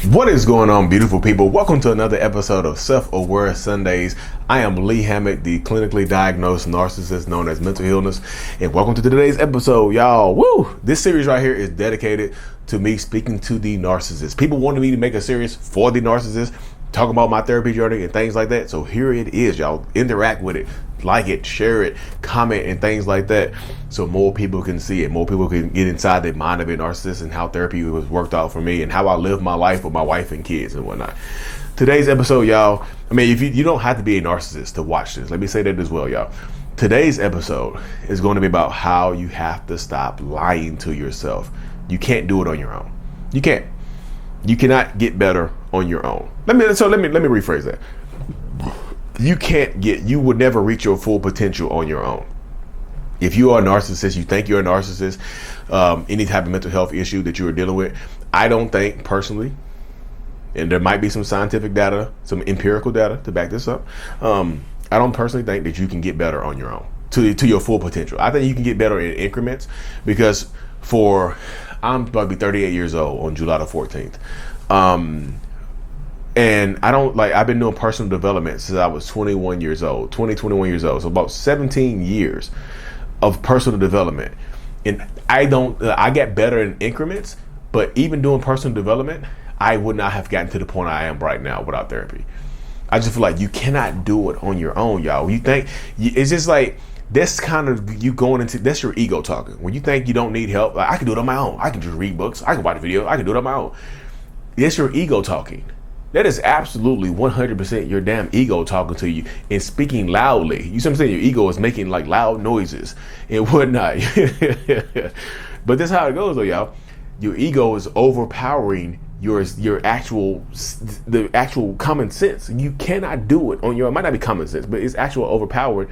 What is going on, beautiful people? Welcome to another episode of Aware Sundays. I am Lee Hammett, the clinically diagnosed narcissist known as mental illness, and welcome to today's episode, y'all. Woo! This series right here is dedicated to me speaking to the narcissist. People wanted me to make a series for the narcissist, talking about my therapy journey and things like that. So here it is, y'all. Interact with it, like it, share it, comment, and things like that, so more people can see it, more people can get inside the mind of a narcissist and how therapy was worked out for me and how I live my life with my wife and kids and whatnot. Today's episode, y'all, I mean, if you don't have to be a narcissist to watch this. Let me say that as well, y'all. Today's episode is going to be about how you have to stop lying to yourself. You can't do it on your own. You can't. You cannot get better on your own. Let me rephrase that. You would never reach your full potential on your own. If you are a narcissist, you think you're a narcissist, any type of mental health issue that you are dealing with, I don't think personally, and there might be some scientific data, some empirical data to back this up. I don't personally think that you can get better on your own to your full potential. I think you can get better in increments because I'm about to be 38 years old on July the 14th. And I've been doing personal development since I was 21 years old. So about 17 years of personal development. And I get better in increments, but even doing personal development, I would not have gotten to the point I am right now without therapy. I just feel like you cannot do it on your own, y'all. You think it's just like, that's kind of you going into, that's your ego talking. When you think you don't need help, like, I can do it on my own. I can just read books. I can watch videos. I can do it on my own. That's your ego talking. That is absolutely 100% your damn ego talking to you and speaking loudly. You see what I'm saying? Your ego is making like loud noises and whatnot. But that's how it goes though, y'all. Your ego is overpowering your actual common sense. You cannot do it on your own. It might not be common sense, but it's actual overpowered.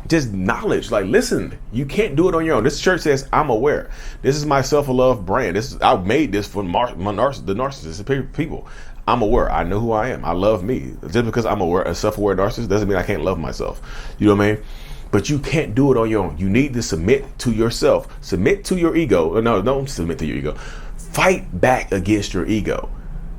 Just knowledge. Like, listen, you can't do it on your own. This church says I'm aware. This is my self-love brand. I've made this for the narcissistic people. I'm aware. I know who I am. I love me. Just because I'm aware, a self-aware narcissist doesn't mean I can't love myself. You know what I mean? But you can't do it on your own. You need to submit to yourself. Submit to your ego. No, don't submit to your ego. Fight back against your ego.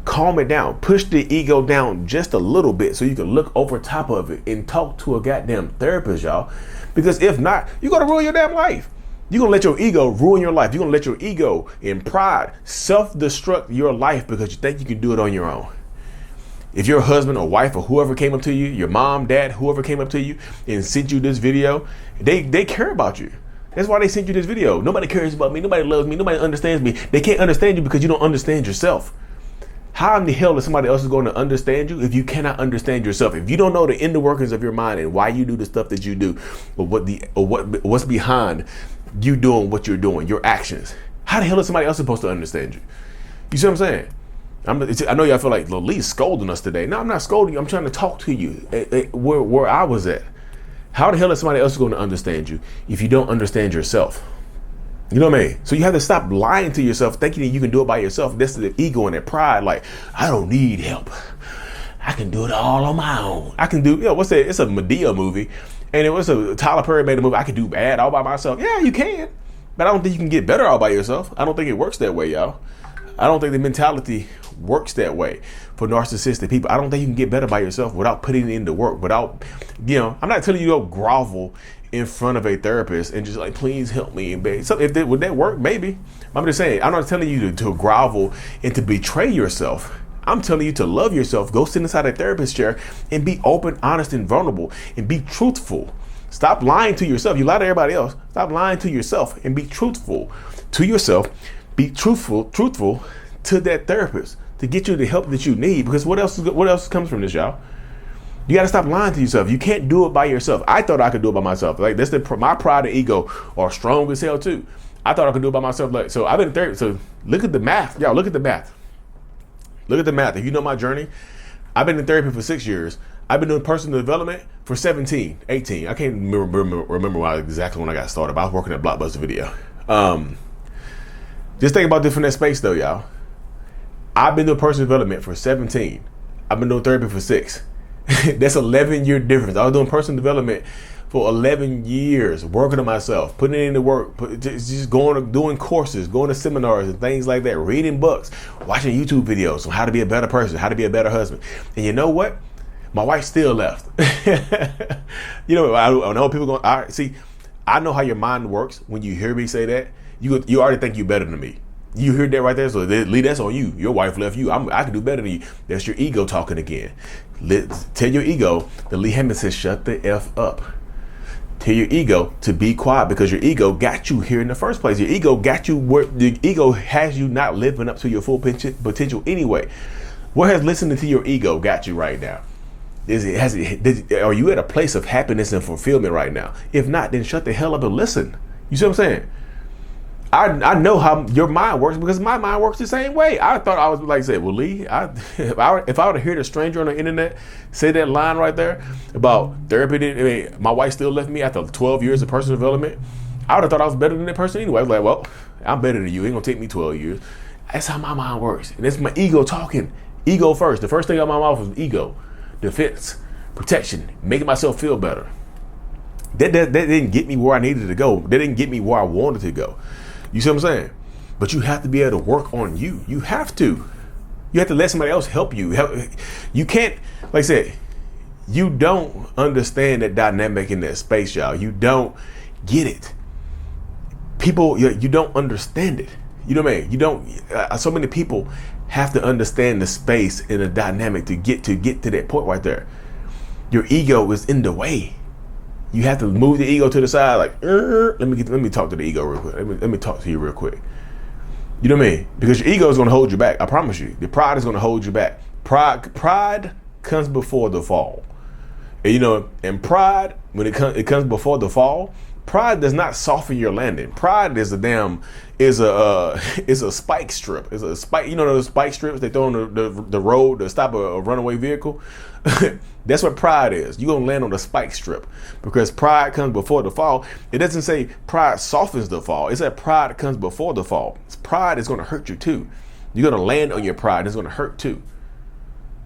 Calm it down. Push the ego down just a little bit so you can look over top of it and talk to a goddamn therapist, y'all. Because if not, you're going to ruin your damn life. You're going to let your ego ruin your life. You're going to let your ego and pride self-destruct your life because you think you can do it on your own. If your husband or wife or whoever came up to you, your mom, dad, whoever came up to you and sent you this video, they care about you. That's why they sent you this video. Nobody cares about me. Nobody loves me. Nobody understands me. They can't understand you because you don't understand yourself. How in the hell is somebody else going to understand you if you cannot understand yourself? If you don't know the inner workings of your mind and why you do the stuff that you do, or what's behind you doing what you're doing, your actions, how the hell is somebody else supposed to understand you? You see what I'm saying? I know y'all feel like Lee's scolding us today. No, I'm not scolding you. I'm trying to talk to you where I was at. How the hell is somebody else going to understand you if you don't understand yourself? You know what I mean? So you have to stop lying to yourself, thinking that you can do it by yourself. That's the ego and that pride. Like, I don't need help. I can do it all on my own. I can do, what's that? It's a Medea movie. And it was a Tyler Perry made a movie. I can do bad all by myself. Yeah, you can. But I don't think you can get better all by yourself. I don't think it works that way, y'all. I don't think the mentality works that way for narcissistic people. I don't think you can get better by yourself without putting in the work, without, I'm not telling you to go grovel in front of a therapist and just like, please help me. And so would that work? Maybe. I'm just saying, I'm not telling you to grovel and to betray yourself. I'm telling you to love yourself. Go sit inside a therapist chair and be open, honest, and vulnerable and be truthful. Stop lying to yourself. You lie to everybody else. Stop lying to yourself and be truthful to yourself. Be truthful to that therapist to get you the help that you need. Because what else comes from this, y'all? You got to stop lying to yourself. You can't do it by yourself. I thought I could do it by myself. Like, that's my pride and ego are strong as hell too. I thought I could do it by myself. Like, so I've been in therapy. So look at the math, y'all. Look at the math. Look at the math. If you know my journey, I've been in therapy for 6 years. I've been doing personal development for 17, 18. I can't remember exactly when I got started, but I was working at Blockbuster Video. Just think about this from that space though, y'all. I've been doing personal development for 17. I've been doing therapy for 6. That's 11-year difference. I was doing personal development for 11 years, working on myself, putting in the work, just doing courses, going to seminars and things like that, reading books, watching YouTube videos on how to be a better person, how to be a better husband. And you know what? My wife still left. You know, I know people going, all right, see, I know how your mind works. When you hear me say that, you already think you're better than me. You heard that right there, so Lee, that's on you. Your wife left you. I can do better than you. That's your ego talking again. Tell your ego, the Lee Hammond says, shut the F up. Tell your ego to be quiet, because your ego got you here in the first place. Your ego got you where the ego has you not living up to your full potential anyway. Where has listening to your ego got you right now? Are you at a place of happiness and fulfillment right now? If not, then shut the hell up and listen. You see what I'm saying? I know how your mind works, because my mind works the same way. I thought I was like I said, well, Lee, if I were to hear the stranger on the internet say that line right there about therapy, my wife still left me after 12 years of personal development, I would have thought I was better than that person anyway. I was like, well, I'm better than you. It ain't gonna take me 12 years. That's how my mind works. And that's my ego talking. Ego first. The first thing out of my mouth was ego, defense, protection, making myself feel better. That didn't get me where I needed to go. That didn't get me where I wanted to go. You see what I'm saying? But you have to be able to work on you. You have to. You have to let somebody else help you. You can't, like I said, you don't understand that dynamic in that space, y'all. You don't get it. People, you don't understand it. You know what I mean? You don't. So many people have to understand the space and the dynamic to get to that point right there. Your ego is in the way. You have to move the ego to the side, like, let me talk to the ego real quick. Let me talk to you real quick. You know what I mean? Because your ego is going to hold you back. I promise you. The pride is going to hold you back. Pride comes before the fall. And, you know, and pride, when it comes before the fall, pride does not soften your landing. Pride is a spike strip. It's a spike. You know those spike strips they throw on the road to stop a runaway vehicle. That's what pride is. You're gonna land on the spike strip, because pride comes before the fall. It doesn't say pride softens the fall. It said pride comes before the fall. Pride is gonna hurt you too. You're gonna land on your pride. It's gonna hurt too.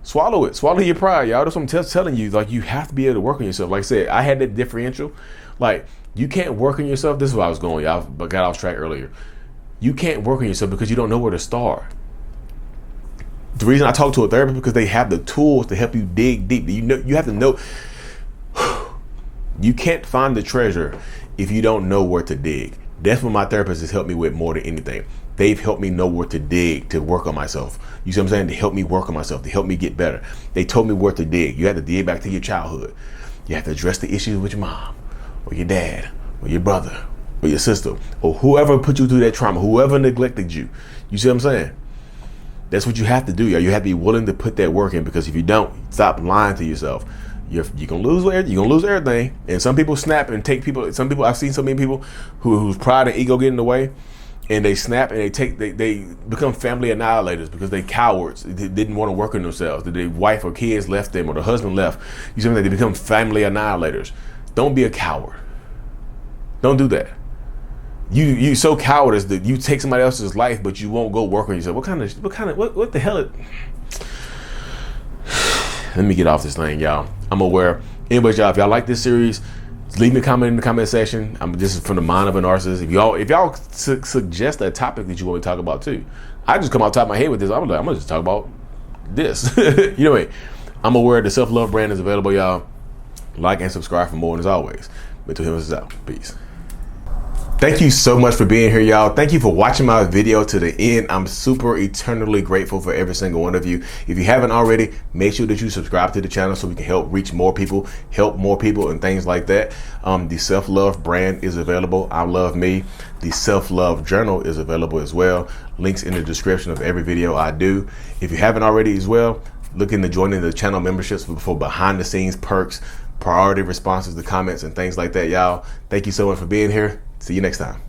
Swallow it. Swallow your pride, y'all. That's what I'm telling you. Like, you have to be able to work on yourself. Like I said, I had that differential. Like, you can't work on yourself. This is where I was going, y'all, but got off track earlier. You can't work on yourself because you don't know where to start. The reason I talk to a therapist, because they have the tools to help you dig deep. You have to know. You can't find the treasure if you don't know where to dig. That's what my therapist has helped me with more than anything. They've helped me know where to dig to work on myself. You see what I'm saying? To help me work on myself, to help me get better. They told me where to dig. You have to dig back to your childhood. You have to address the issues with your mom, or your dad, or your brother, or your sister, or whoever put you through that trauma, whoever neglected you. You see what I'm saying? That's what you have to do, y'all. You have to be willing to put that work in, because if you don't, stop lying to yourself. You're gonna lose everything. And some people snap and take people. Some people, I've seen so many people whose pride and ego get in the way, and they snap and they become family annihilators because they cowards. They didn't want to work on themselves. Their wife or kids left them, or the husband left. You see what I'm saying? They become family annihilators. Don't be a coward. Don't do that. You so cowardice that you take somebody else's life, but you won't go work on yourself. What the hell? Let me get off this thing, y'all. I'm aware. Anyways, y'all, if y'all like this series, leave me a comment in the comment section. This is from the mind of a narcissist. If y'all suggest a topic that you want to talk about too, I just come out top of my head with this. I'm gonna just talk about this. You know what? I'm aware the self-love brand is available, y'all. Like and subscribe for more. And as always, Mental Healness is out. Peace. Thank you so much for being here, y'all. Thank you for watching my video to the end. I'm super eternally grateful for every single one of you. If you haven't already, make sure that you subscribe to the channel so we can help reach more people, help more people, and things like that. The self-love brand is available. I love me. The self-love journal is available as well. Links in the description of every video I do. If you haven't already as well, look into joining the channel memberships for behind the scenes perks, priority responses to comments, and things like that, y'all. Thank you so much for being here. See you next time.